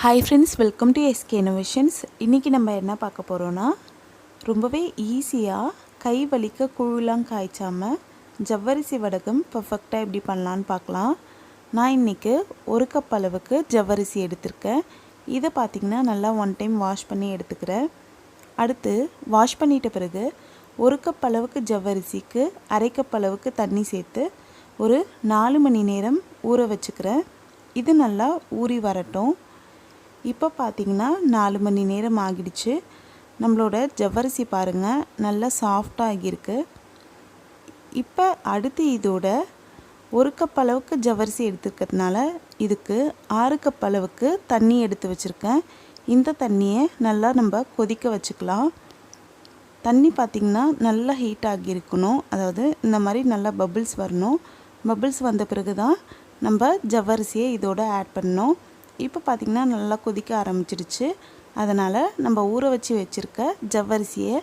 Hi friends, welcome to SK innovations. இன்றைக்கி நம்ம என்ன பார்க்க போகிறோன்னா, ரொம்பவே ஈஸியாக கை வலிக்க குழுலாம் காய்ச்சாமல் ஜவ்வரிசி வடகம் பர்ஃபெக்டாக எப்படி பண்ணலான்னு பார்க்கலாம். நான் இன்றைக்கி 1 கப் அளவுக்கு ஜவ்வரிசி எடுத்திருக்கேன். இதை பார்த்திங்கன்னா நல்லா 1 டைம் வாஷ் பண்ணி எடுத்துக்கிறேன். அடுத்து வாஷ் பண்ணிட்ட பிறகு 1 கப் அளவுக்கு ஜவ்வரிசிக்கு 1/2 கப் அளவுக்கு தண்ணி சேர்த்து ஒரு 4 மணி நேரம் ஊற வச்சுக்கிறேன். இது நல்லா ஊறி வரட்டும். இப்போ பார்த்திங்கன்னா 4 மணி நேரம் ஆகிடுச்சு. நம்மளோட ஜவ்வரிசி பாருங்கள் நல்லா சாஃப்டாக ஆகியிருக்கு. இப்போ அடுத்து இதோட 1 கப் அளவுக்கு ஜவ்வரிசி எடுத்துக்கிறதுனால இதுக்கு 6 கப் அளவுக்கு தண்ணி எடுத்து வச்சுருக்கேன். இந்த தண்ணியை நல்லா நம்ம கொதிக்க வச்சுக்கலாம். தண்ணி பார்த்திங்கன்னா நல்லா ஹீட் ஆகியிருக்கணும். அதாவது இந்த மாதிரி நல்லா பபிள்ஸ் வரணும். பபிள்ஸ் வந்த பிறகு தான் நம்ம ஜவ்வரிசியை இதோட ஆட் பண்ணணும். இப்போ பார்த்திங்கன்னா நல்லா கொதிக்க ஆரம்பிச்சிடுச்சு. அதனால் நம்ம ஊற வச்சு வச்சுருக்க ஜவ்வரிசியை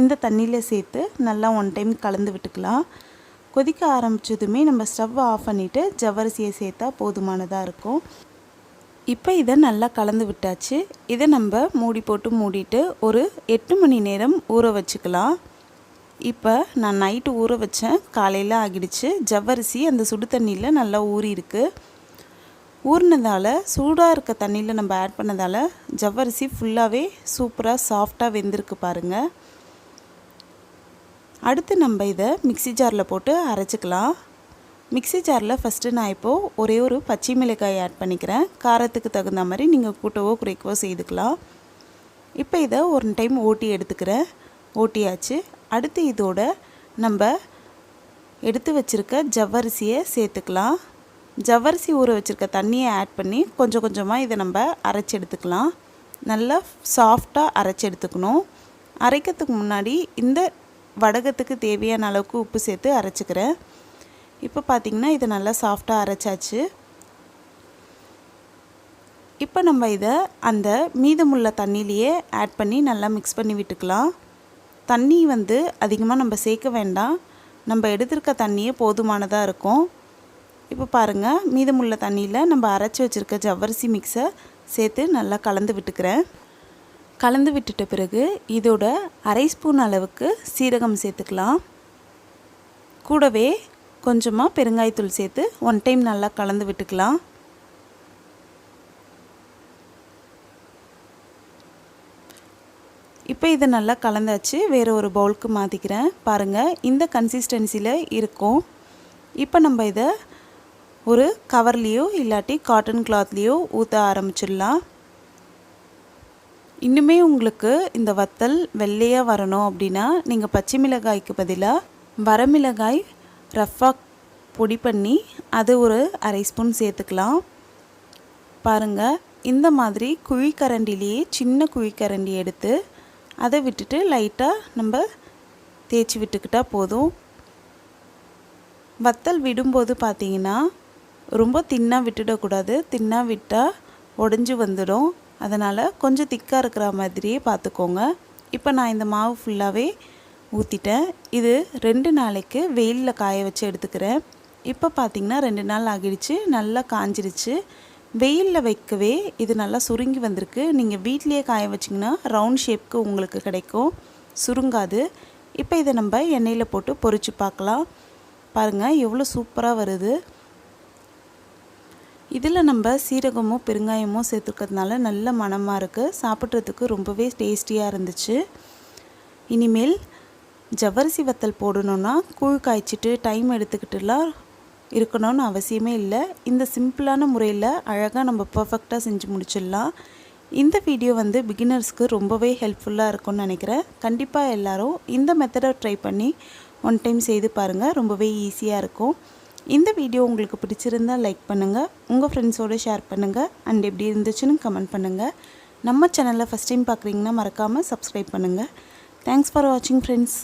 இந்த தண்ணியில் சேர்த்து நல்லா 1 டைம் கலந்து விட்டுக்கலாம். கொதிக்க ஆரம்பித்ததுமே நம்ம ஸ்டவ் ஆஃப் பண்ணிவிட்டு ஜவ்வரிசியை சேர்த்தா போதுமானதாக இருக்கும். இப்போ இதை நல்லா கலந்து விட்டாச்சு. இதை நம்ம மூடி போட்டு மூடிட்டு ஒரு 8 மணி நேரம் ஊற வச்சுக்கலாம். இப்போ நான் நைட்டு ஊற வச்சேன், காலையில் ஆகிடுச்சு. ஜவ்வரிசி அந்த சுடு தண்ணியில் நல்லா ஊறி இருக்குது. ஊறினதால் சூடாக இருக்க தண்ணியில் நம்ம ஆட் பண்ணதால் ஜவ்வரிசி ஃபுல்லாகவே சூப்பராக சாஃப்டாக வெந்திருக்கு பாருங்கள். அடுத்து நம்ம இதை மிக்ஸி ஜாரில் போட்டு அரைச்சிக்கலாம். மிக்ஸி ஜாரில் ஃபஸ்ட்டு நான் இப்போது ஒரே ஒரு பச்சை மிளகாய் ஆட் பண்ணிக்கிறேன். காரத்துக்கு தகுந்த மாதிரி நீங்கள் கூட்டவோ குறைக்கவோ செய்துக்கலாம். இப்போ இதை ஒரு டைம் ஓட்டி எடுத்துக்கிறேன். ஓட்டியாச்சு. அடுத்து இதோட நம்ம எடுத்து வச்சுருக்க ஜவ்வரிசியை சேர்த்துக்கலாம். ஜவ்வரிசி ஊற வச்சுருக்க தண்ணியை ஆட் பண்ணி கொஞ்சம் கொஞ்சமாக இதை நம்ம அரைச்சி எடுத்துக்கலாம். நல்லா சாஃப்டாக அரைச்சி எடுத்துக்கணும். அரைக்கிறதுக்கு முன்னாடி இந்த வடகத்துக்கு தேவையான அளவுக்கு உப்பு சேர்த்து அரைச்சிக்கிறேன். இப்போ பார்த்திங்கன்னா இதை நல்லா சாஃப்டாக அரைச்சாச்சு. இப்போ நம்ம இதை அந்த மீதமுள்ள தண்ணியிலையே ஆட் பண்ணி நல்லா மிக்ஸ் பண்ணி விட்டுக்கலாம். தண்ணி அதிகமாக நம்ம சேர்க்க வேண்டாம். நம்ம எடுத்திருக்க தண்ணியே போதுமானதாக இருக்கும். இப்போ பாருங்கள், மீதமுள்ள தண்ணியில் நம்ம அரைச்சி வச்சுருக்க ஜவ்வரிசி மிக்ஸை சேர்த்து நல்லா கலந்து விட்டுக்கிறேன். கலந்து விட்டுட்ட பிறகு இதோட 1/2 ஸ்பூன் அளவுக்கு சீரகம் சேர்த்துக்கலாம். கூடவே கொஞ்சமாக பெருங்காயத்தூள் சேர்த்து 1 டைம் நல்லா கலந்து விட்டுக்கலாம். இப்போ இதை நல்லா கலந்தாச்சு. வேறு ஒரு பவுலுக்கு மாற்றிக்கிறேன். பாருங்கள், இந்த கன்சிஸ்டன்சியில் இருக்கும். இப்போ நம்ம இதை ஒரு கவர்லேயோ இல்லாட்டி காட்டன் கிளாத்லேயோ ஊற்ற ஆரம்பிச்சிடலாம். இன்னுமே உங்களுக்கு இந்த வத்தல் வெள்ளையாக வரணும் அப்படின்னா நீங்கள் பச்சை மிளகாய்க்கு பதிலாக வரமிளகாய் ரஃப்பாக பொடி பண்ணி அது ஒரு 1/2 ஸ்பூன் சேர்த்துக்கலாம். பாருங்கள், இந்த மாதிரி குழிக்கரண்டிலேயே சின்ன குழிக்கரண்டி எடுத்து அதை விட்டுட்டு லைட்டாக நம்ம தேய்ச்சி விட்டுக்கிட்டால் போதும். வத்தல் விடும்போது பார்த்திங்கன்னா ரொம்ப தின்னாக விட்டுடக்கூடாது. தின்னாக விட்டால் உடஞ்சி வந்துடும். அதனால் கொஞ்சம் திக்காக இருக்கிற மாதிரியே பார்த்துக்கோங்க. இப்போ நான் இந்த மாவு ஃபுல்லாகவே ஊற்றிட்டேன். இது 2 நாளைக்கு வெயிலில் காய வச்சு எடுத்துக்கிறேன். இப்போ பார்த்திங்கன்னா 2 நாள் ஆகிடுச்சு. நல்லா காஞ்சிருச்சு. வெயிலில் வைக்கவே இது நல்லா சுருங்கி வந்திருக்கு. நீங்கள் வீட்லேயே காய வச்சிங்கன்னா ரவுண்ட் ஷேப்புக்கு உங்களுக்கு கிடைக்கும், சுருங்காது. இப்போ இதை நம்ம எண்ணெயில் போட்டு பொரித்து பார்க்கலாம். பாருங்கள் எவ்வளோ சூப்பராக வருது. இதில் நம்ம சீரகமோ பெருங்காயமோ சேர்த்துக்கிறதுனால நல்ல மணமாக இருக்குது. சாப்பிட்றதுக்கு ரொம்பவே டேஸ்டியாக இருந்துச்சு. இனிமேல் ஜவ்வரிசி வத்தல் போடணுன்னா கூழ் காய்ச்சிட்டு டைம் எடுத்துக்கிட்டுலாம் இருக்கணும்னு அவசியமே இல்லை. இந்த சிம்பிளான முறையில் அழகாக நம்ம பர்ஃபெக்டாக செஞ்சு முடிச்சிடலாம். இந்த வீடியோ பிகினர்ஸ்க்கு ரொம்பவே ஹெல்ப்ஃபுல்லாக இருக்கும்னு நினைக்கிறேன். கண்டிப்பாக எல்லோரும் இந்த மெத்தடை ட்ரை பண்ணி 1 டைம் செய்து பாருங்கள். ரொம்பவே ஈஸியாக இருக்கும். இந்த வீடியோ உங்களுக்கு பிடிச்சிருந்தால் லைக் பண்ணுங்கள், உங்கள் ஃப்ரெண்ட்ஸோடு ஷேர் பண்ணுங்கள், அண்ட் எப்படி இருந்துச்சுன்னு கமெண்ட் பண்ணுங்கள். நம்ம சேனலில் ஃபஸ்ட் டைம் பார்க்குறீங்கன்னா மறக்காமல் சப்ஸ்கிரைப் பண்ணுங்கள். தேங்க்ஸ் ஃபார் வாட்சிங் ஃப்ரெண்ட்ஸ்.